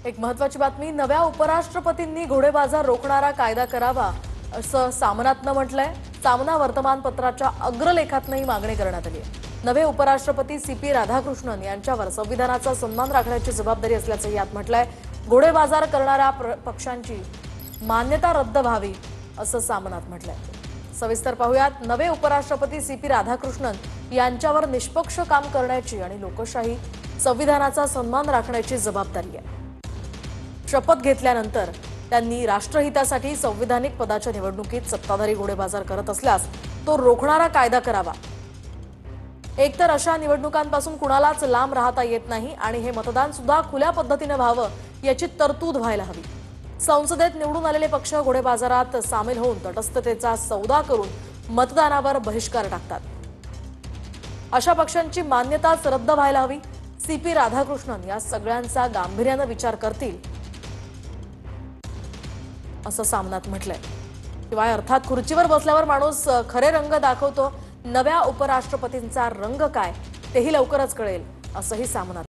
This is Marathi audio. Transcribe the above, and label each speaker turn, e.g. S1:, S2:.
S1: एक महत्त्वाची बातमी, नव्या उपराष्ट्रपतींनी घोडेबाजार रोखणारा कायदा करावा असं सामनातनं म्हटलंय। सामना वर्तमानपत्राच्या अग्रलेखातही मागणी करण्यात आली आहे। नवे उपराष्ट्रपती सीपी राधाकृष्णन यांच्यावर संविधानाचा सन्मान राखण्याची जबाबदारी असल्याचं यात म्हटलंय। घोडेबाजार करणाऱ्या पक्षांची मान्यता रद्द व्हावी असं सामनात म्हटलंय। सविस्तर पाहूयात, नवे उपराष्ट्रपती सीपी राधाकृष्णन यांच्यावर निष्पक्ष काम करण्याची आणि लोकशाही संविधानाचा सन्मान राखण्याची जबाबदारी आहे। शपथ घेतल्यानंतर त्यांनी राष्ट्रहितासाठी संविधानिक पदाच्या निवडणुकीत सत्ताधारी घोडेबाजार करत असल्यास तो रोखणारा कायदा करावा। एकतर अशा निवडणुकांपासून कुणालाच लांब राहता येत नाही आणि हे मतदान सुद्धा खुल्या पद्धतीने व्हावं याची तरतूद व्हायला हवी। संसदेत निवडून आलेले पक्ष घोडेबाजारात सामील होऊन तटस्थतेचा सौदा करून मतदानावर बहिष्कार टाकतात। अशा पक्षांची मान्यताच रद्द व्हायला हवी। सीपी राधाकृष्णन या सगळ्यांचा गांभीर्याने विचार करतील असं सामनात म्हटलंय। शिवाय अर्थात खुर्चीवर बसल्यावर माणूस खरे रंग दाखवतो, नव्या उपराष्ट्रपतींचा रंग काय तेही लवकरच कळेल असंही सामनात